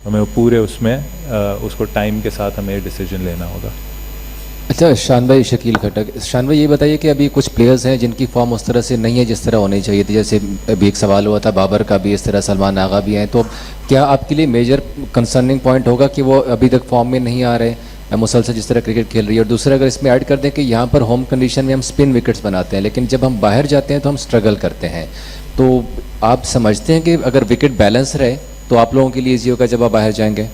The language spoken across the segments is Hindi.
हमें पूरे उसमें उसको टाइम के साथ हमें डिसीजन लेना होगा। अच्छा शान भाई, शकील खटक, शान भाई ये बताइए कि अभी कुछ प्लेयर्स हैं जिनकी फॉर्म उस तरह से नहीं है जिस तरह होनी चाहिए थी, जैसे अभी एक सवाल हुआ था बाबर का भी, इस तरह सलमान आगा भी हैं, तो क्या आपके लिए मेजर कंसर्निंग पॉइंट होगा कि वो अभी तक फॉर्म में नहीं आ रहे मुसलसल जिस तरह क्रिकेट खेल रही है? और दूसरा अगर इसमें ऐड कर दें कि यहाँ पर होम कंडीशन में हम स्पिन विकेट्स बनाते हैं, लेकिन जब हम बाहर जाते हैं तो हम स्ट्रगल करते हैं, तो आप समझते हैं कि अगर विकेट बैलेंस रहे तो आप लोगों के लिए ईजी होगा जब आप बाहर जाएंगे?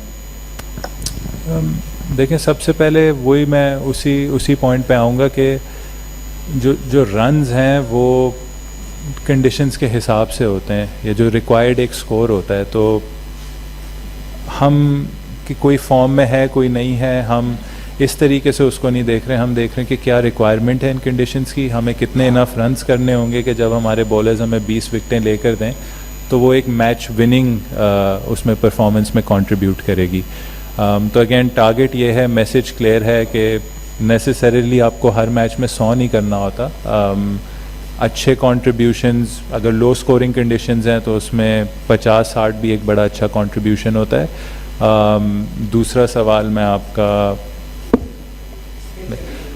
देखें, सबसे पहले वही मैं उसी पॉइंट पे आऊँगा कि जो रन्स हैं वो कंडीशंस के हिसाब से होते हैं, ये जो रिक्वायर्ड एक स्कोर होता है, तो हम कि कोई फॉर्म में है कोई नहीं है, हम इस तरीके से उसको नहीं देख रहे, हम देख रहे हैं कि क्या रिक्वायरमेंट है इन कंडीशंस की, हमें कितने इनफ रन्स करने होंगे कि जब हमारे बॉलर्स हमें 20 विकेटें लेकर दें तो वो एक मैच विनिंग उसमें परफॉर्मेंस में कंट्रीब्यूट करेगी। तो अगेन टारगेट ये है, मैसेज क्लियर है कि नेसेसरीली आपको हर मैच में 100 नहीं करना होता। अच्छे कंट्रीब्यूशंस, अगर लो स्कोरिंग कंडीशंस हैं तो उसमें 50-60 भी एक बड़ा अच्छा कंट्रीब्यूशन होता है। दूसरा सवाल मैं आपका,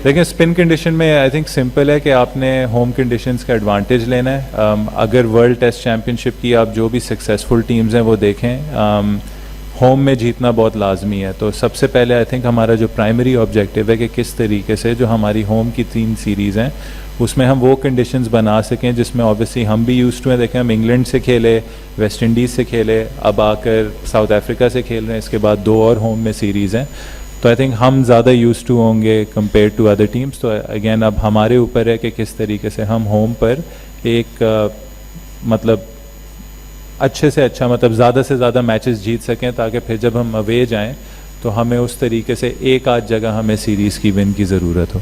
देखिए स्पिन कंडीशन में आई थिंक सिंपल है कि आपने होम कंडीशंस का एडवांटेज लेना है। अगर वर्ल्ड टेस्ट चैम्पियनशिप की आप जो भी सक्सेसफुल टीम्स हैं वो देखें, होम में जीतना बहुत लाजमी है। तो सबसे पहले आई थिंक हमारा जो प्राइमरी ऑब्जेक्टिव है कि किस तरीके से जो हमारी होम की 3 सीरीज़ हैं उसमें हम वो कंडीशंस बना सकें जिसमें ऑब्वियसली हम भी यूज्ड टू हैं। देखें, हम इंग्लैंड से खेले, वेस्ट इंडीज़ से खेले, अब आकर साउथ अफ्रीका से खेल रहे हैं, इसके बाद 2 और होम में सीरीज़ हैं, तो आई थिंक हम ज़्यादा यूज्ड टू होंगे कंपेयर टू अदर टीम्स। तो अगेन अब हमारे ऊपर है कि किस तरीके से हम होम पर एक मतलब अच्छे से अच्छा, मतलब ज़्यादा से ज़्यादा मैचेस जीत सकें, ताकि फिर जब हम अवे जाएं तो हमें उस तरीके से एक आध जगह हमें सीरीज़ की विन की ज़रूरत हो।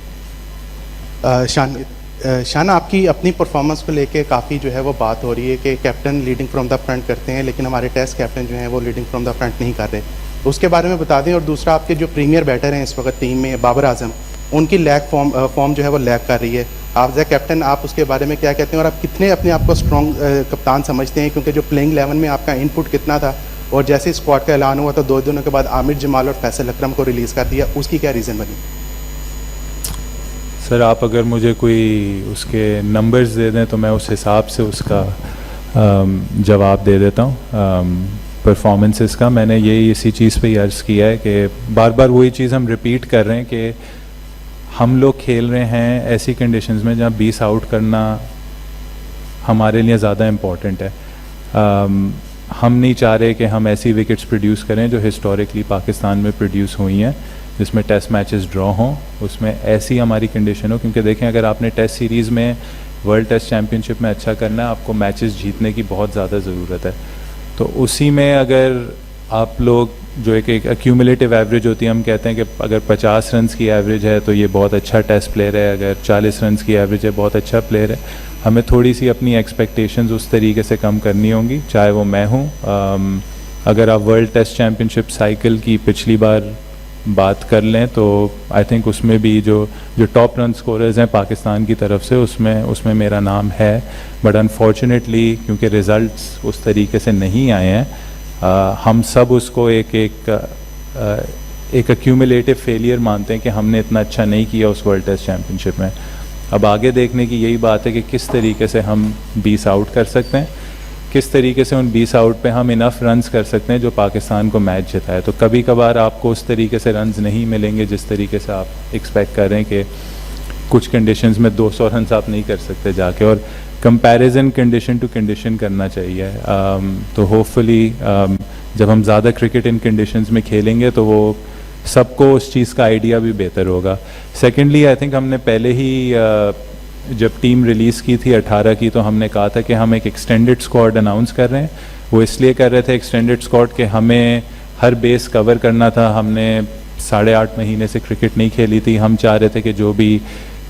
शान, आपकी अपनी परफॉर्मेंस को लेके काफ़ी जो है वो बात हो रही है कि captain leading from the front करते हैं, लेकिन हमारे टेस्ट कैप्टन जो हैं वो लीडिंग फ्रॉम द फ्रंट नहीं कर रहे, उसके बारे में बता दें। और दूसरा, आपके जो प्रीमियर बैटर हैं इस वक्त टीम में, बाबर आजम, उनकी फॉर्म जो है वो लैग कर रही है। आप एज ए कैप्टन आप उसके बारे में क्या कहते हैं, और आप कितने अपने आप को स्ट्रॉन्ग कप्तान समझते हैं? क्योंकि जो प्लेइंग 11 में आपका इनपुट कितना था, और जैसे स्क्वाड का ऐलान हुआ तो 2 दिनों के बाद आमिर जमाल और फैसल अकरम को रिलीज़ कर दिया, उसकी क्या रीज़न बनी? सर, आप अगर मुझे कोई उसके नंबर्स दे दें तो मैं उस हिसाब से उसका जवाब दे देता हूँ। परफॉर्मेंसेस का मैंने यही इसी चीज़ पे ही अर्ज़ किया है कि बार बार वही चीज़ हम रिपीट कर रहे हैं कि हम लोग खेल रहे हैं ऐसी कंडीशंस में जहाँ 20 आउट करना हमारे लिए ज़्यादा इम्पॉर्टेंट है। हम नहीं चाह रहे कि हम ऐसी विकेट्स प्रोड्यूस करें जो हिस्टोरिकली पाकिस्तान में प्रोड्यूस हुई हैं, जिसमें टेस्ट मैचेस ड्रॉ हों, उसमें ऐसी हमारी कंडीशन हो। क्योंकि देखें, अगर आपने टेस्ट सीरीज़ में वर्ल्ड टेस्ट चैम्पियनशिप में अच्छा करना है, आपको मैचेस जीतने की बहुत ज़्यादा ज़रूरत है। तो उसी में अगर आप लोग जो एक एक्यूमुलेटिव एवरेज होती है, हम कहते हैं कि अगर 50 रन की एवरेज है तो ये बहुत अच्छा टेस्ट प्लेयर है, अगर 40 रन की एवरेज है बहुत अच्छा प्लेयर है। हमें थोड़ी सी अपनी एक्सपेक्टेशंस उस तरीके से कम करनी होंगी, चाहे वो मैं हूँ। अगर आप वर्ल्ड टेस्ट चैम्पियनशिप साइकिल की पिछली बार बात कर लें तो आई थिंक उसमें भी जो टॉप रन स्कोरर्स हैं पाकिस्तान की तरफ से उसमें मेरा नाम है। बट अनफॉर्चुनेटली क्योंकि रिज़ल्ट्स उस तरीके से नहीं आए हैं, हम सब उसको एक एक्यूमुलेटिव फेलियर मानते हैं कि हमने इतना अच्छा नहीं किया उस वर्ल्ड टेस्ट चैम्पियनशिप में। अब आगे देखने की यही बात है कि किस तरीके से हम 20 आउट कर सकते हैं, किस तरीके से उन 20 आउट पे हम इनफ रन्स कर सकते हैं जो पाकिस्तान को मैच जिताए। तो कभी कभार आपको उस तरीके से रन्स नहीं मिलेंगे जिस तरीके से आप एक्सपेक्ट कर रहे हैं कि कुछ कंडीशंस में 200 रन्स आप नहीं कर सकते जाके, और कंपैरिजन कंडीशन टू कंडीशन करना चाहिए। तो होपफुली जब हम ज़्यादा क्रिकेट इन कंडीशंस में खेलेंगे तो वो सबको उस चीज़ का आइडिया भी बेहतर होगा। सेकेंडली आई थिंक हमने पहले ही जब टीम रिलीज़ की थी 18 की, तो हमने कहा था कि हम एक एक्सटेंडेड स्क्वाड अनाउंस कर रहे हैं। वो इसलिए कर रहे थे एक्सटेंडेड स्क्वाड कि हमें हर बेस कवर करना था। हमने 8.5 महीने से क्रिकेट नहीं खेली थी। हम चाह रहे थे कि जो भी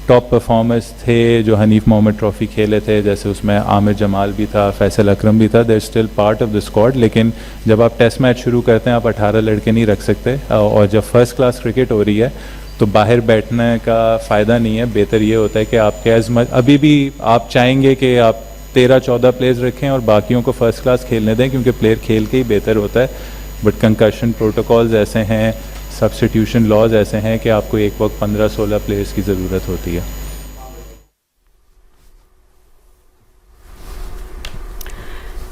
टॉप परफॉर्मर्स थे जो हनीफ मोहम्मद ट्रॉफ़ी खेले थे, जैसे उसमें आमिर जमाल भी था, फैसल अकरम भी था, there still part of the squad. लेकिन जब आप टेस्ट मैच शुरू करते हैं आप 18 लड़के नहीं रख सकते, और जब फर्स्ट क्लास क्रिकेट हो रही है तो बाहर बैठने का फ़ायदा नहीं है। बेहतर ये होता है कि आपके अभी भी आप चाहेंगे कि आप 13-14 प्लेयर्स रखें और बाकियों को फर्स्ट क्लास खेलने दें, क्योंकि प्लेयर खेल के ही बेहतर होता है। बट कंकशन प्रोटोकॉल्स ऐसे हैं, सब्स्टिट्यूशन लॉज ऐसे हैं कि आपको एक वक्त 15-16 प्लेयर्स की ज़रूरत होती है।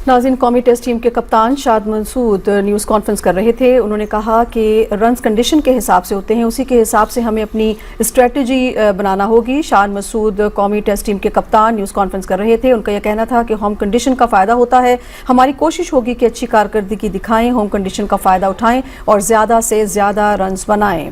नाज़रीन, कौमी टेस्ट टीम के कप्तान शाद मंसूद न्यूज़ कॉन्फ्रेंस कर रहे थे। उन्होंने कहा कि रन्स कंडीशन के हिसाब से होते हैं, उसी के हिसाब से हमें अपनी स्ट्रेटजी बनाना होगी। शाद मंसूद कौमी टेस्ट टीम के कप्तान न्यूज़ कॉन्फ्रेंस कर रहे थे। उनका यह कहना था कि होम कंडीशन का फ़ायदा होता है, हमारी कोशिश होगी कि अच्छी कारकर्दगी दिखाएं, होम कंडीशन का फ़ायदा उठाएं और ज़्यादा से ज़्यादा रन्स बनाएं।